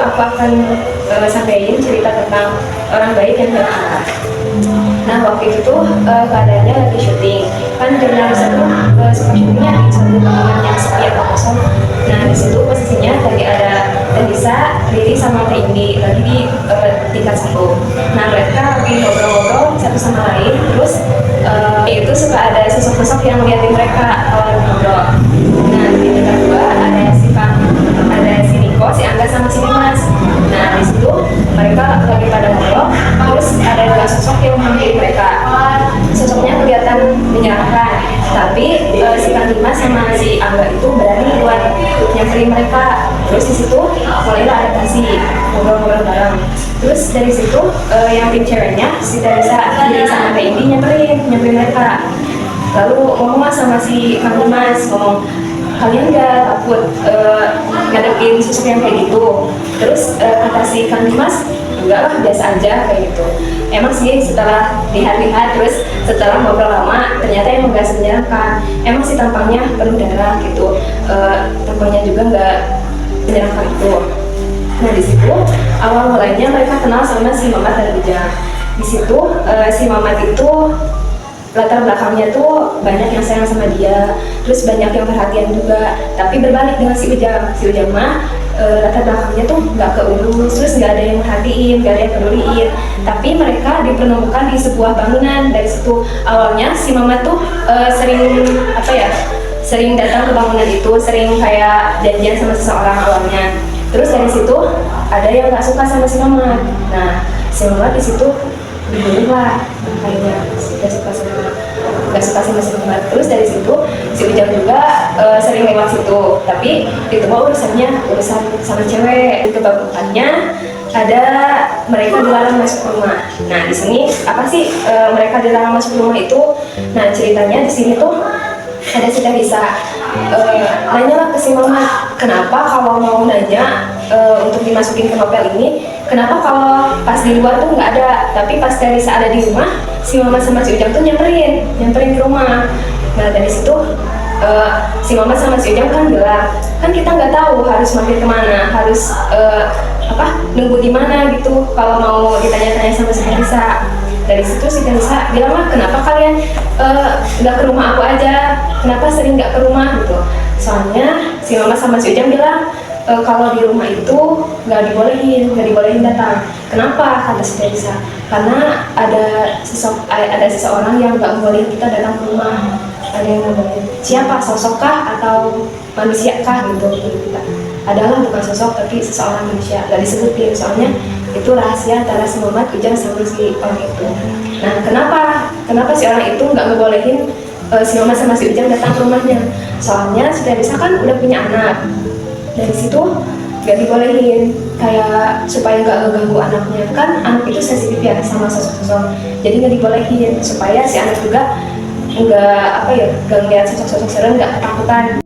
aku akan sampaikan cerita tentang orang baik yang berarah. Nah, waktu itu tuh keadaannya lagi syuting. Kan jurnalis itu suka syutingnya di suatu tempat yang sepi atau kosong. Nah, di situ posisinya lagi ada Lisa, Riri sama Teh Indi lagi di tingkat satu. Nah, mereka lagi ngobrol-ngobrol satu sama lain. Terus itu suka ada sosok-sosok yang ngeliatin mereka awal ngobrol. Nah, di tingkat dua ada si Niko, si Angga sama si Dimas. Nah, di situ mereka lagi pada ngobrol. Terus ada dua sosok yang menghampiri mereka. Sosoknya kelihatan menyenangkan, tapi si Kang Dimas sama si Angga itu berani buat nyamperin mereka. Terus di situ mulailah adaptasi, ngobrol-ngobrol bareng. Terus dari situ yang tim ceweknya si Teresa sama Teh Indi nyamperin mereka. Lalu ngomong sama si Kang Dimas, ngomong, kalian nggak takut ngadepin sosok yang kayak gitu? Terus kata si Kang Dimas, enggak lah, biasa aja kayak gitu. Emang sih setelah lihat-lihat, terus setelah ngobrol lama, ternyata emang gak menyenangkan. Emang sih tampangnya penuh darah gitu, tampangnya juga nggak menyenangkan itu. Nah, di situ awal mulainya mereka kenal sama si Mamat dan Ujang. Di situ si Mamat itu latar belakangnya tuh banyak yang sayang sama dia, terus banyak yang perhatian juga. Tapi berbalik dengan si Ujang mah latar belakangnya tuh nggak keurus, terus nggak ada yang merhatiin, nggak ada yang peduliin. Tapi mereka dipertemukan di sebuah bangunan. Dari situ awalnya si Mama tuh sering datang ke bangunan itu, sering kayak janjian sama seseorang awalnya. Terus dari situ ada yang nggak suka sama si Mama. Nah, si Mama di situ dibunuh lah, kayaknya nggak suka sama si Mama. Terus dari situ si Ujang juga sering lewat situ, tapi itu mah urusan sama cewek. Kebagusannya ada mereka dilarang masuk rumah. Nah, di sini apa sih mereka dilarang masuk rumah itu? Nah, ceritanya di sini tuh ada si Teresa nanya lah ke si Mama, kenapa kalau mau nanya untuk dimasukin ke novel ini, kenapa kalau pas di luar tuh nggak ada, tapi pas Teresa ada di rumah, si Mama sama si Ujang tuh nyamperin ke rumah. Nah, dari situ si Mama sama si Ujang kan bilang, kan kita nggak tahu harus mampir kemana, harus nunggu di mana gitu kalau mau ditanya-tanya sama si Teresa. Dari situ si Teresa bilang lah, kenapa kalian nggak ke rumah aku aja, kenapa sering nggak ke rumah gitu. Soalnya si Mama sama si Ujang bilang kalau di rumah itu nggak dibolehin datang. Kenapa? Kata si Teresa, karena ada seseorang yang nggak boleh kita datang ke rumah. Ada yang nggak boleh. Siapa? Sosokkah atau manusiakah gitu kita? Adalah bukan sosok tapi seseorang manusia. Nggak disebutin soalnya itu rahasia antara si Mamat, Ujang sama si orang itu. Nah, kenapa si orang itu nggak ngebolehin si Mamat sama si Ujang datang ke rumahnya? Soalnya si Teresa kan udah punya anak. Dari situ nggak dibolehin, kayak supaya nggak ngeganggu anaknya. Kan anak itu sensitif ya sama sosok-sosok, jadi nggak dibolehin supaya si anak juga nggak ngeliat sosok-sosok serem, nggak ketakutan.